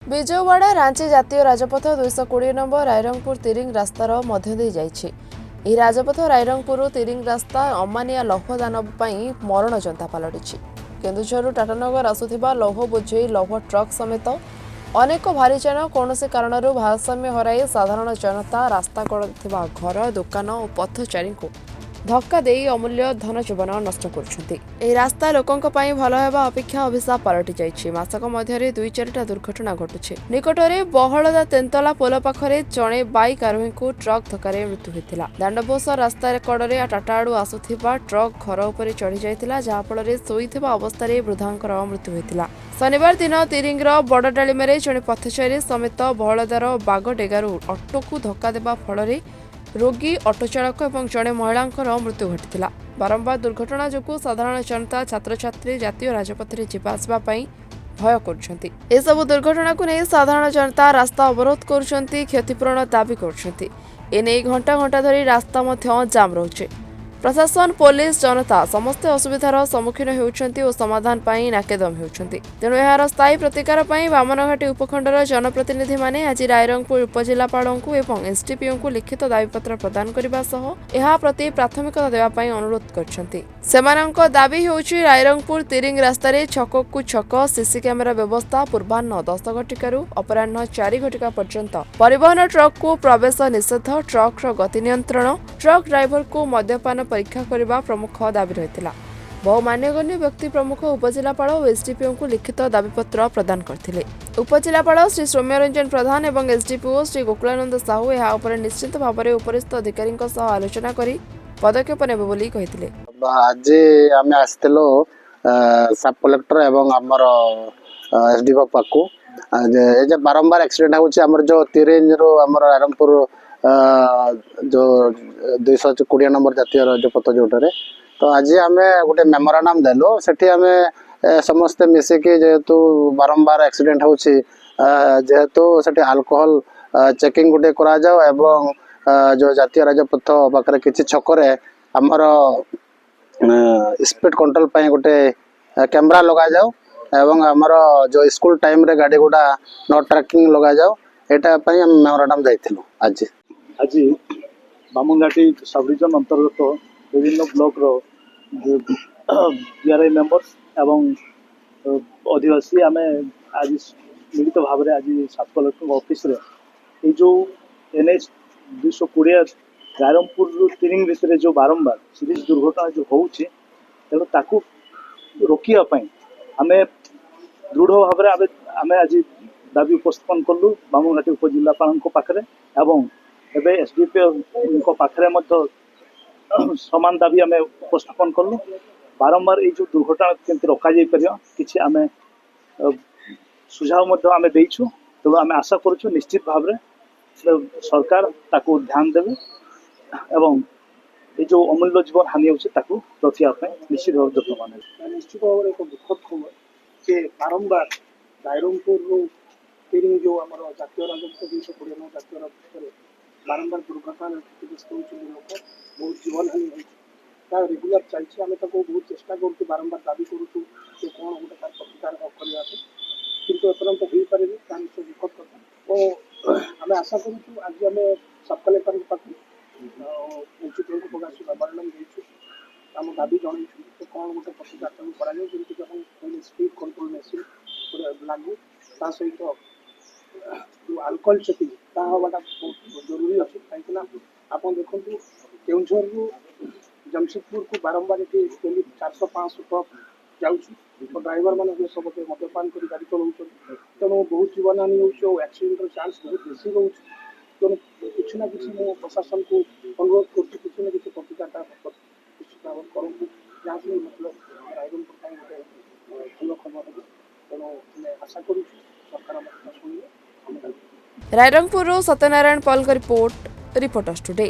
विजयवाड़ा रांची जातीय राजपथ 220 नंबर रायरंगपुर तिरिंग रास्तार मध्य दे जाइछि। ଏହି ରାଜପଥ ରାଇରଙ୍ଗପୁରରୁ ତିରିଙ୍ଗ ରାସ୍ତା ଅମାନିଆ ଲୌହ ଦାନବ ପାଇଁ ମରଣ ଯନ୍ତା ପାଲଟିଛି। କେନ୍ଦୁଝରରୁ ଟାଟାନଗର ଆସୁଥିବା ଲୌହ ବୋଝେଇ ଲୌହ ଟ୍ରକ୍ ସମେତ ଅନେକ ଭାରିଯାନ କୌଣସି କାରଣରୁ ଭାରସାମ୍ୟ ହରାଇ ସାଧାରଣ ଜନତା ରାସ୍ତା କଡ଼ରେ ଥିବା ଘର, ଦୋକାନ ଓ ପଥଚାରୀଙ୍କୁ ଧକ୍କା ଦେଇ ଅମୂଲ୍ୟ ଧନ ଜୀବନ ନଷ୍ଟ କରୁଛନ୍ତି। ଏହି ରାସ୍ତା ଲୋକଙ୍କ ପାଇଁ ଭଲ ହେବା ଅପେକ୍ଷା ଅଭିଶାପ ପାଲଟି ଯାଇଛି। ମାସକ ମଧ୍ୟରେ 2-4ଟା ଦୁର୍ଘଟଣା ଘଟୁଛି। ନିକଟରେ ବହଳଦା ତେନ୍ତଲା ପୋଲ ପାଖରେ ଜଣେ ବାଇକ୍ ଆରୋହୀଙ୍କୁ ଟ୍ରକ୍ ଧକ୍କାରେ ମୃତ୍ୟୁ ହୋଇଥିଲା। ଦାଣ୍ଡବୋଷ ରାସ୍ତା କଡ଼ରେ ଟାଟା ଆଡୁ ଆସୁଥିବା ଟ୍ରକ୍ ଘର ଉପରେ ଚଢ଼ି ଯାଇଥିଲା, ଯାହାଫଳରେ ଶୋଇଥିବା ଅବସ୍ଥାରେ ବୃଦ୍ଧାଙ୍କର ମୃତ୍ୟୁ ହୋଇଥିଲା। ଶନିବାର ଦିନ ତିରିଙ୍ଗର ବଡ଼ଡାଳିମାରେ ଜଣେ ପଥଚାରୀ ସମେତ ବହଳଦାର ବାଗଡେଗାରୁ ଅଟୋକୁ ଧକ୍କା ଦେବା ଫଳରେ ରୋଗୀ, ଅଟୋ ଚାଳକ ଏବଂ ଜଣେ ମହିଳାଙ୍କର ମୃତ୍ୟୁ ଘଟିଥିଲା। ବାରମ୍ବାର ଦୁର୍ଘଟଣା ଯୋଗୁଁ ସାଧାରଣ ଜନତା, ଛାତ୍ରଛାତ୍ରୀ ଜାତୀୟ ରାଜପଥରେ ଯିବା ଆସିବା ପାଇଁ ଭୟ କରୁଛନ୍ତି। ଏସବୁ ଦୁର୍ଘଟଣାକୁ ନେଇ ସାଧାରଣ ଜନତା ରାସ୍ତା ଅବରୋଧ କରୁଛନ୍ତି, କ୍ଷତିପୂରଣ ଦାବି କରୁଛନ୍ତି। ଏନେଇ ଘଣ୍ଟା ଘଣ୍ଟା ଧରି ରାସ୍ତା ମଧ୍ୟ ଜାମ୍ ରହୁଛି। ପ୍ରଶାସନ, ପୋଲିସ, ଜନତା ସମସ୍ତେ ଅସୁବିଧାର ସମ୍ମୁଖୀନ ହେଉଛନ୍ତି ଓ ସମାଧାନ ପାଇଁ ନାକେଦମ ହେଉଛନ୍ତି। ତେଣୁ ଏହାର ସ୍ଥାୟୀ ପ୍ରତିକାର ପାଇଁ ବାମନଘାଟି ଉପଖଣ୍ଡର ଜନପ୍ରତିନିଧିମାନେ ଆଜି ରାଇରଙ୍ଗପୁର ଉପଜିଲ୍ଲାପାଳଙ୍କୁ ଏବଂ ଏସ୍ଡିପିଓଙ୍କୁ ଲିଖିତ ଦାବିପତ୍ର ପ୍ରଦାନ କରିବା ସହ ଏହା ପ୍ରତି ପ୍ରାଥମିକତା ଦେବା ପାଇଁ ଅନୁରୋଧ କରିଛନ୍ତି। ସେମାନଙ୍କ ଦାବି ହେଉଛି ରାଇରଙ୍ଗପୁର ତିରିଙ୍ଗ ରାସ୍ତାରେ ଛକକୁ ଛକ ସିସି କ୍ୟାମେରା ବ୍ୟବସ୍ଥା, ପୂର୍ବାହ୍ନ 10 ଘଟିକାରୁ ଅପରାହ୍ନ 4 ଘଟିକା ପର୍ଯ୍ୟନ୍ତ ପରିବହନ ଟ୍ରକ୍କୁ ପ୍ରବେଶ ନିଷେଧ, ଟ୍ରକ୍ର ଗତି ନିୟନ୍ତ୍ରଣ, ଟ୍ରକ୍ ଡ୍ରାଇଭରକୁ ମଦ୍ୟପାନ ପରୀକ୍ଷା କରିବା ପ୍ରମୁଖ ଦାବି ରହିଥିଲା। ବହୁ ମାନ୍ୟଗଣ୍ୟ ବ୍ୟକ୍ତି ପ୍ରମୁଖ ଉପଜିଲ୍ଲାପାଳ ଓ ଏସ୍ଡିପିଓଙ୍କୁ ଲିଖିତ ଦାବିପତ୍ର ପ୍ରଦାନ କରିଥିଲେ। ଉପଜିଲ୍ଲାପାଳ ଶ୍ରୀ ସୌମ୍ୟରଞ୍ଜନ ପ୍ରଧାନ ଏବଂ ଏସ୍ଡିପିଓ ଶ୍ରୀ ଗୋକୁଳାନନ୍ଦ ସାହୁ ଏହା ଉପରେ ନିଶ୍ଚିତ ଭାବରେ ଉପରିସ୍ଥ ଅଧିକାରୀଙ୍କ ସହ ଆଲୋଚନା କରି ପଦକ୍ଷେପ ନେବେ ବୋଲି କହିଥିଲେ। ଆଜି ଆମେ ଆସିଥିଲୁ ସବ୍ କଲେକ୍ଟର ଏବଂ ଆମର ଏସ୍ଡିପିଓ ପାଖକୁ ଏ ଯେ ବାରମ୍ବାର ଆକ୍ସିଡେଣ୍ଟ ହେଉଛି ଆମର ଯେଉଁ ତିରିଙ୍ଗରୁ ଆମର ରାଇରଙ୍ଗପୁର ଯେଉଁ 220 ନମ୍ବର ଜାତୀୟ ରାଜପଥ ଯେଉଁଟାରେ, ତ ଆଜି ଆମେ ଗୋଟେ ମେମୋରାଣ୍ଡମ ଦେଲୁ। ସେଠି ଆମେ ସମସ୍ତେ ମିଶିକି ଯେହେତୁ ବାରମ୍ବାର ଆକ୍ସିଡେଣ୍ଟ ହେଉଛି, ଯେହେତୁ ସେଠି ଆଲକୋହଲ ଚେକିଂ ଗୋଟେ କରାଯାଉ ଏବଂ ଯେଉଁ ଜାତୀୟ ରାଜପଥ ପାଖରେ କିଛି ଛକରେ ଆମର ସ୍ପିଡ କଣ୍ଟ୍ରୋଲ ପାଇଁ ଗୋଟେ କ୍ୟାମେରା ଲଗାଯାଉ ଏବଂ ଆମର ଯେଉଁ ସ୍କୁଲ ଟାଇମରେ ଗାଡ଼ି ଗୁଡ଼ା ନ ଟ୍ରାକିଂ ଲଗାଯାଉ, ଏଇଟା ପାଇଁ ଆମେ ମେମୋରାଣ୍ଡମ ଦେଇଥିଲୁ। ଆଜି ବାମନଘାଟି ସବ୍ ଡିଭିଜନ ଅନ୍ତର୍ଗତ ବିଭିନ୍ନ ବ୍ଲକର ବିଆର୍ଆଇ ମେମ୍ବର୍ସ ଏବଂ ଅଧିବାସୀ ଆମେ ଆଜି ମିଳିତ ଭାବରେ ଆଜି ସବ୍ କଲେକ୍ଟର ଅଫିସରେ ଏଇ ଯେଉଁ NH 220 ରାଇରଙ୍ଗପୁରରୁ ତିରିଙ୍ଗ ଭିତରେ ଯେଉଁ ବାରମ୍ବାର ସିରିୟସ୍ ଦୁର୍ଘଟଣା ଯେଉଁ ହେଉଛି, ତେଣୁ ତାକୁ ରୋକିବା ପାଇଁ ଆମେ ଦୃଢ଼ ଭାବରେ ଆମେ ଆଜି ଦାବି ଉପସ୍ଥାପନ କଲୁ ବାମନଘାଟି ଉପଜିଲ୍ଲାପାଳଙ୍କ ପାଖରେ ଏବଂ ଏବେ ଏସ୍ଡିପିଓଙ୍କ ପାଖରେ ମଧ୍ୟ ସମାନ ଦାବି ଆମେ ଉପସ୍ଥାପନ କଲୁ। ବାରମ୍ବାର ଏଇ ଯେଉଁ ଦୁର୍ଘଟଣା କେମିତି ରୋକାଯାଇପାରିବ କିଛି ଆମେ ସୁଝାव ମଧ୍ୟ ଆମେ ଦେଇଛୁ। ତେଣୁ ଆମେ ଆଶା କରୁଛୁ ନିଶ୍ଚିତ ଭାବରେ ସରକାର ତାକୁ ଧ୍ୟାନ ଦେବେ ଏବଂ এই যে অমূল্য জীবন হানি হচ্ছে তাকে রক্ষা ପାଇଁ নিশ্চিত ভাবে যত্নবান হবে। নিশ্চিত ভাବରେ ଏକ ଦୁଃଖଦ ଖବର ଯେ ବାରମ୍ବାର ରାଇରଙ୍ଗପୁରରୁ ତିରିଙ୍ଗ ଯେଉଁ ଆମର ଜାତୀୟ ରାଜପଥ 220 ଜାତୀୟ ରାଜପଥରେ ବାରମ୍ବାର ଦୁର୍ଘଟଣା କ୍ଷତିଗ୍ରସ୍ତ ହେଉଛନ୍ତି ଲୋକ, ବହୁତ ଜୀବନହାନି ହେଉଛି। ତାହା ରେଗୁଲାର ଚାଲିଛି। ଆମେ ତାକୁ ବହୁତ ଚେଷ୍ଟା କରୁଛୁ, ବାରମ୍ବାର ଦାବି କରୁଛୁ ଯେ କ'ଣ ଗୋଟେ ତାର ପ୍ରତିକାର କରିବା ପାଇଁ, କିନ୍ତୁ ଏପର୍ଯ୍ୟନ୍ତ ହେଇପାରିନି। ତାହା ନିଶ୍ଚୟ ଦୁଃଖଦ କଥା ଓ ଆମେ ଆଶା କରୁଛୁ ଆଜି ଆମେ ସବ୍ କଲେକ୍ଟରଙ୍କ ପାଖକୁ ଏନ୍ସିପିଓଙ୍କୁ ପ୍ରକାଶ ମେମୋରାଣ୍ଡମ ଦେଇଛୁ, ଆମ ଦାବି ଜଣାଇଛୁ ଯେ କ'ଣ ଗୋଟେ ପ୍ରତିକାର ତାକୁ କରାଯାଉ, ଯେମିତିକି ଆପଣ କହିଲେ ସ୍ପିଡ୍ କଣ୍ଟ୍ରୋଲ ମେସିନ୍ ଲାଗୁ, ତା ସହିତ ଯେଉଁ ଆଲକୋହଲ ଚେକିଂ ତାହା ହେବାଟା ବହୁତ ଜରୁରୀ ଅଛି। କାହିଁକିନା ଆପଣ ଦେଖନ୍ତୁ କେଉଁଝରରୁ ଜମଶେଦପୁରକୁ ବାରମ୍ବାର ଏଠି 400-500 ଟ୍ରକ୍ ଯାଉଛି, ତ ଡ୍ରାଇଭରମାନେ ହୁଏ ସମସ୍ତେ ମଦ୍ୟପାନ କରି ଗାଡ଼ି ଚଳାଉଛନ୍ତି, ତେଣୁ ବହୁତ ଜୀବନହାନି ହେଉଛି ଓ ଆକ୍ସିଡେଣ୍ଟର ଚାନ୍ସ ବହୁତ ବେଶୀ ରହୁଛି। ତେଣୁ କିଛି ନା କିଛି ମୁଁ ପ୍ରଶାସନକୁ ଅନୁରୋଧ କରୁଛି, କିଛି ନା କିଛି ପ୍ରତିକାରଟା ନିଶ୍ଚିତ ଭାବରେ କରନ୍ତୁ, ଯାହାକି ମତଲବ ରାଇରଙ୍ଗପୁର ପାଇଁ ଗୋଟେ ଭଲ ଖବର ହେବ। ତେଣୁ ଆମେ ଆଶା କରୁଛୁ ସରକାର ଆମ କଥା ଶୁଣିବେ। ରାଇରଙ୍ଗପୁରରୁ ସତ୍ୟନାରାୟଣ ପଲଙ୍କ ରିପୋର୍ଟ, ରିପୋର୍ଟର୍ସ ଟୁଡେ।